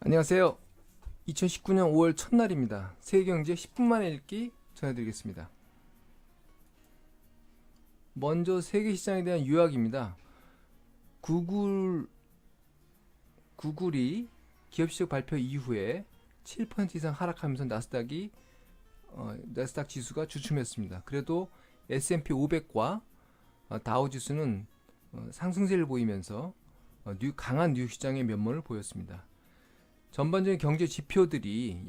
안녕하세요. 2019년 5월 첫날입니다. 세계경제 10분 만에 읽기 전해드리겠습니다. 먼저 세계시장에 대한 요약입니다. 구글이 기업실적 발표 이후에 7% 이상 하락하면서 나스닥 지수가 주춤했습니다. 그래도 S&P 500과 다우 지수는 상승세를 보이면서 강한 뉴욕 시장의 면모를 보였습니다. 전반적인 경제 지표들이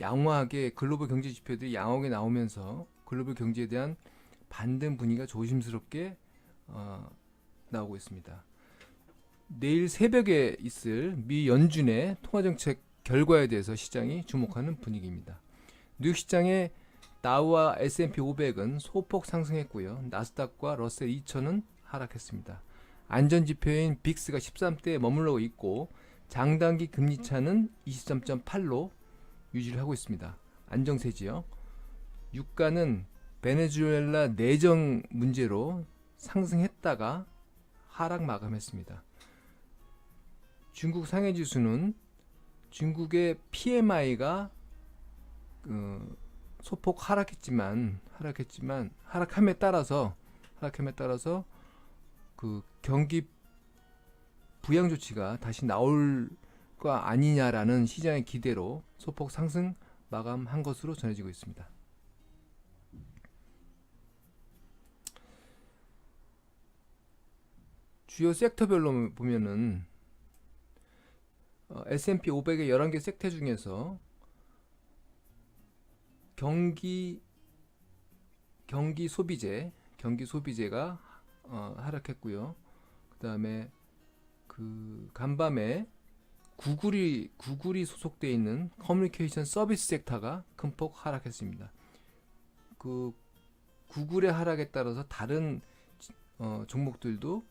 글로벌 경제 지표들이 양호하게 나오면서 글로벌 경제에 대한 반등 분위기가 조심스럽게 나오고 있습니다. 내일 새벽에 있을 미 연준의 통화정책 결과에 대해서 시장이 주목하는 분위기입니다. 뉴욕 시장의 다우와 S&P 500은 소폭 상승했고요. 나스닥과 러셀 2000은 하락했습니다. 안전지표인 빅스가 13대에 머물러 있고 장단기 금리차는 23.8로 유지를 하고 있습니다. 안정세지요. 유가는 베네수엘라 내정 문제로 상승했다가 하락 마감했습니다. 중국 상해지수는 중국의 PMI가 소폭 하락함에 따라서 그 경기 부양 조치가 다시 나올 거 아니냐라는 시장의 기대로 소폭 상승 마감한 것으로 전해지고 있습니다. 주요 섹터별로 보면은 S&P 500의 11개 섹터 중에서 경기 소비재가 하락했고요. 그다음에 간밤에 구글이 소속되어 있는 커뮤니케이션 서비스 섹터가 큰 폭 하락했습니다. 구글의 하락에 따라서 다른 종목들도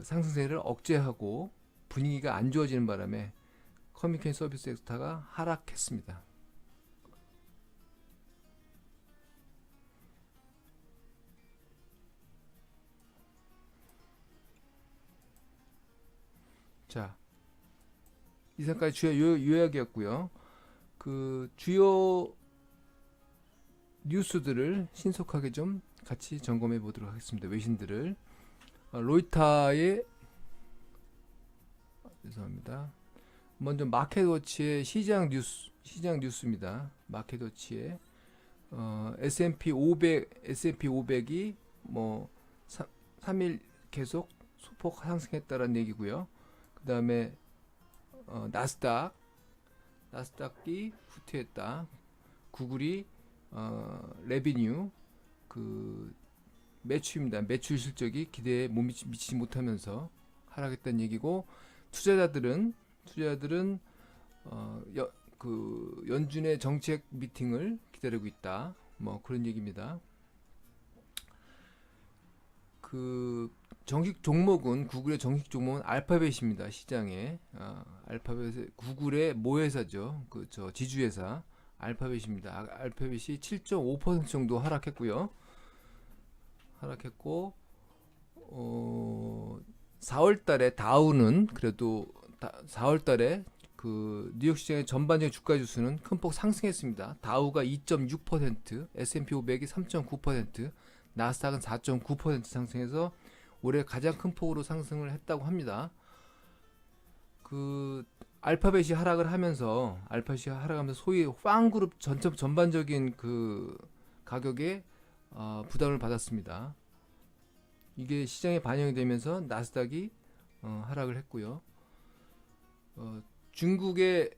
상승세를 억제하고 분위기가 안 좋아지는 바람에 커뮤니케이션 서비스 섹터가 하락했습니다. 자, 이상까지 주요 요약이었고요. 주요 뉴스들을 신속하게 좀 같이 점검해 보도록 하겠습니다. 외신들을 로이터의 죄송합니다. 먼저 마켓워치의 시장 뉴스입니다. 마켓워치의 S&P 500이 3일 계속 소폭 상승했다는 얘기고요. 그 다음에 나스닥이 후퇴했다. 구글이 레비뉴 매출입니다. 매출 실적이 기대에 미치지 못하면서 하락했다는 얘기고, 투자자들은 연준의 정책 미팅을 기다리고 있다. 그런 얘기입니다. 구글의 정식 종목은 알파벳입니다. 시장에 알파벳 구글의 모회사죠. 지주회사 알파벳입니다. 알파벳이 7.5% 정도 하락했고 4월달에 다우는 그래도 4월달에 뉴욕 시장의 전반적인 주가 지수는 큰 폭 상승했습니다. 다우가 2.6%, S&P 500이 3.9%, 나스닥은 4.9% 상승해서 올해 가장 큰 폭으로 상승을 했다고 합니다. 알파벳이 하락하면서 소위 빵그룹 전반적인 가격에 부담을 받았습니다. 이게 시장에 반영이 되면서 나스닥이 하락을 했고요. 중국의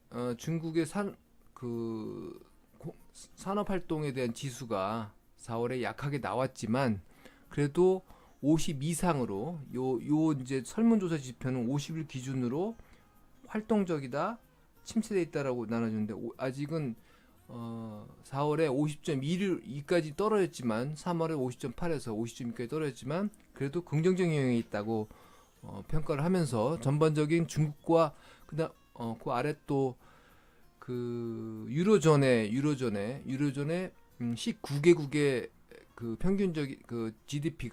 산업 활동에 대한 지수가 4월에 약하게 나왔지만 그래도 50 이상으로 이제 설문조사 지표는 50일 기준으로 활동적이다, 침체돼 있다라고 나눠주는데 아직은 4월에 50.2까지 떨어졌지만 3월에 50.8에서 50.2까지 떨어졌지만 그래도 긍정적인 영향이 있다고 평가를 하면서 전반적인 중국과 그 아래 또 유로존의 19개국의 평균적인 GDP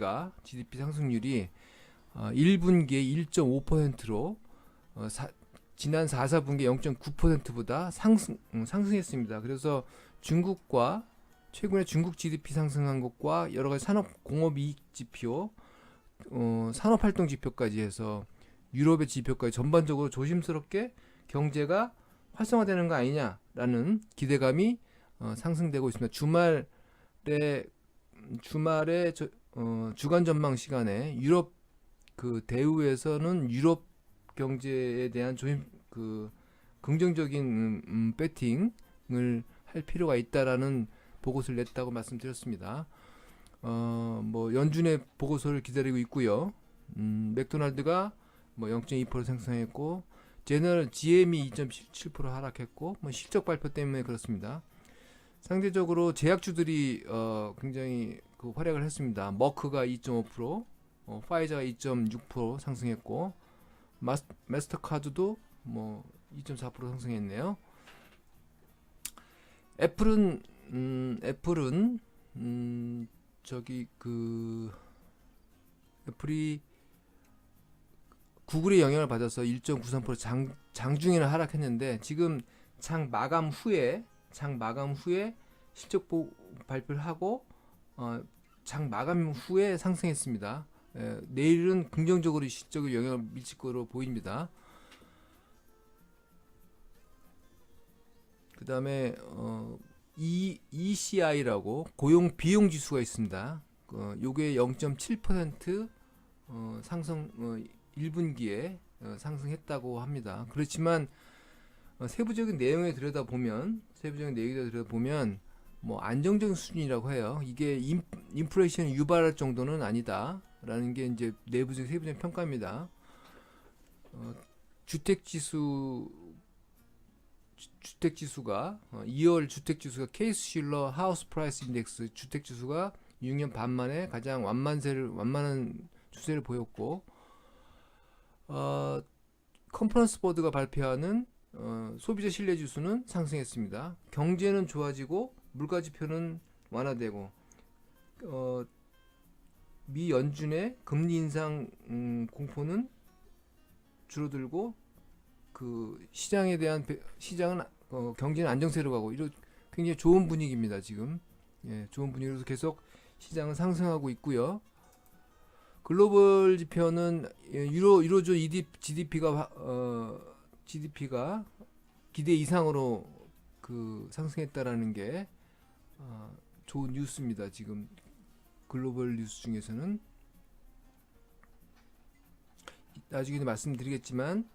상승률이 1분기에 1.5%로 지난 4분기 0.9%보다 상승했습니다. 그래서 중국과 최근에 중국 GDP 상승한 것과 여러 가지 산업 공업 이익 지표, 산업 활동 지표까지 해서 유럽의 지표까지 전반적으로 조심스럽게 경제가 활성화되는 거 아니냐라는 기대감이 상승되고 있습니다. 주말에 주간 전망 시간에 유럽 그 대우에서는 유럽 경제에 대한 긍정적인 배팅을 할 필요가 있다라는 보고서를 냈다고 말씀드렸습니다. 뭐 연준의 보고서를 기다리고 있고요. 맥도날드가 뭐 0.2% 상승했고, 제너럴 GM이 2.7% 하락했고, 뭐 실적 발표 때문에 그렇습니다. 상대적으로 제약주들이 굉장히 그 활약을 했습니다. 머크가 2.5%, 파이자가 2.6% 상승했고, 마스터카드도 뭐 2.4% 상승했네요. 애플은 애플이 구글의 영향을 받아서 1.93% 장중에는 하락했는데, 지금 장 마감 후에 실적 발표를 하고 장 마감 후에 상승했습니다. 내일은 긍정적으로 실적에 영향을 미칠 거로 보입니다. 그 다음에 ECI라고 고용 비용 지수가 있습니다. 요게 0.7% 상승 1분기에 상승했다고 합니다. 그렇지만 세부적인 내용에 들여다보면 뭐 안정적인 수준이라고 해요. 이게 인플레이션을 유발할 정도는 아니다라는 게 이제 내부적 세부적인 평가입니다. 주택지수가 2월 주택지수가 케이스슐러 하우스 프라이스 인덱스 주택지수가 6년 반 만에 가장 완만한 추세를 보였고, 컨퍼런스 보드가 발표하는 소비자 신뢰 지수는 상승했습니다. 경제는 좋아지고 물가 지표는 완화되고, 미 연준의 금리 인상 공포는 줄어들고, 그 시장은 경제는 안정세로 가고, 굉장히 좋은 분위기입니다. 지금 좋은 분위기로서 계속 시장은 상승하고 있고요. 글로벌 지표는 유로존 GDP가 기대 이상으로 상승했다라는 게 좋은 뉴스입니다. 지금 글로벌 뉴스 중에서는 나중에 말씀드리겠지만,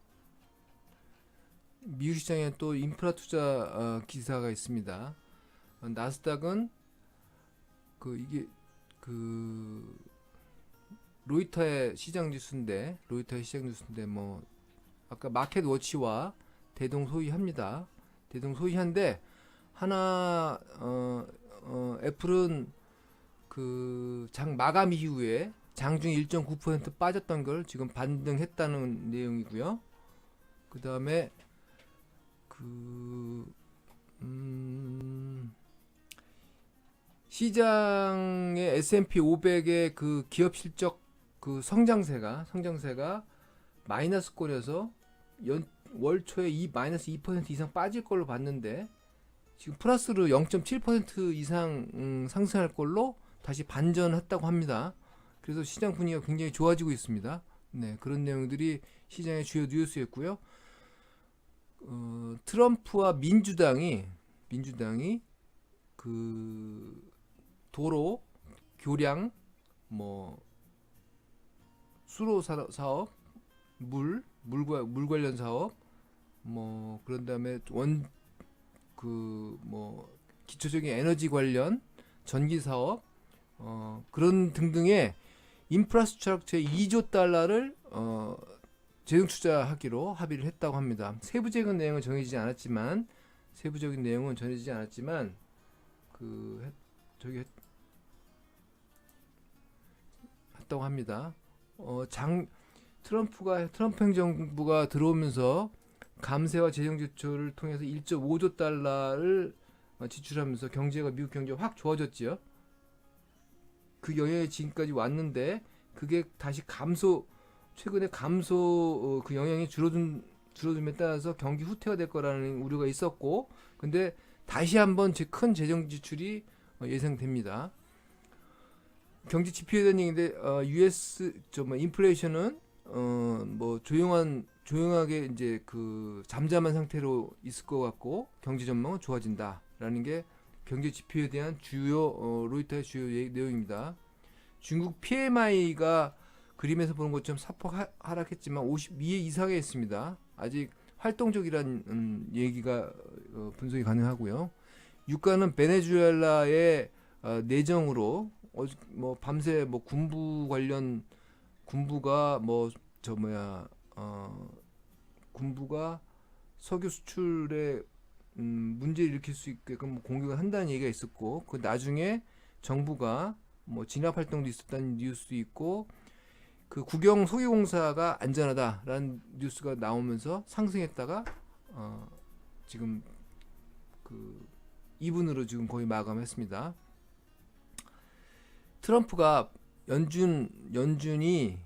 미국 시장에 또 인프라 투자 기사가 있습니다. 나스닥은 이게 로이터의 시장 뉴스인데 뭐 아까 마켓워치와 대동소이합니다. 대동소이한데, 하나 애플은 장 마감 이후에 장중 1.9% 빠졌던 걸 지금 반등했다는 내용이고요. 그 다음에 시장의 S&P 500의 기업 실적 성장세가 마이너스권에서 월 초에 마이너스 2% 이상 빠질 걸로 봤는데, 지금 플러스로 0.7% 이상 상승할 걸로 다시 반전했다고 합니다. 그래서 시장 분위기가 굉장히 좋아지고 있습니다. 네, 그런 내용들이 시장의 주요 뉴스였고요. 트럼프와 민주당이 도로, 교량, 뭐 수로 사업, 물 관련 사업, 뭐 그런 다음에 기초적인 에너지 관련 전기 사업, 그런 등등의 인프라스트럭처에 2조 달러를 재정 투자하기로 합의를 했다고 합니다. 세부적인 내용은 정해지지 않았지만 했다고 합니다. 트럼프 행정부가 들어오면서 감세와 재정 지출을 통해서 1.5조 달러를 지출하면서 미국 경제가 확 좋아졌지요. 그 영향이 지금까지 왔는데, 그게 다시 최근에 그 영향이 줄어든 줄어듦에 따라서 경기 후퇴가 될 거라는 우려가 있었고, 근데 다시 한번 큰 재정 지출이 예상됩니다. 경제 지표에 대한 얘기인데 US 인플레이션은 뭐 조용하게 이제 그 잠잠한 상태로 있을 것 같고 경제 전망은 좋아진다라는 게 경제 지표에 대한 주요 로이터의 주요 내용입니다. 중국 PMI가 그림에서 보는 것처럼 사폭 하락했지만 52에 이상에 있습니다. 아직 활동적이라는 얘기가 분석이 가능하고요. 유가는 베네수엘라의 내정으로 뭐 밤새 뭐 군부가 군부가 석유 수출에 문제를 일으킬 수 있게끔 공격을 한다는 얘기가 있었고, 그 나중에 정부가 뭐 진압 활동도 있었다는 뉴스도 있고, 그 국영 석유공사가 안전하다라는 뉴스가 나오면서 상승했다가 지금 그 2분으로 지금 거의 마감했습니다. 트럼프가 연준이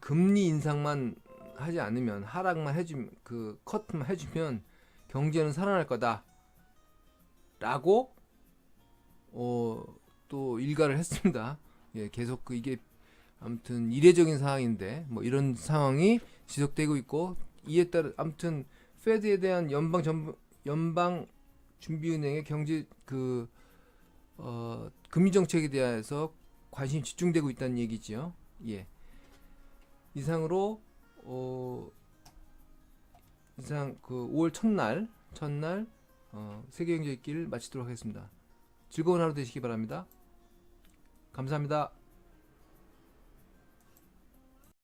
금리 인상만 하지 않으면 하락만 해주면 컷만 해주면 경제는 살아날 거다라고 또 일가를 했습니다. 예, 계속 이게 아무튼 이례적인 상황인데 뭐 이런 상황이 지속되고 있고, 이에 따라 아무튼 페드에 대한 연방 준비은행의 경제 금리 정책에 대해서 관심이 집중되고 있다는 얘기지요. 예. 이상으로 이상 5월 첫날 세계 경제 읽기를 마치도록 하겠습니다. 즐거운 하루 되시기 바랍니다. 감사합니다.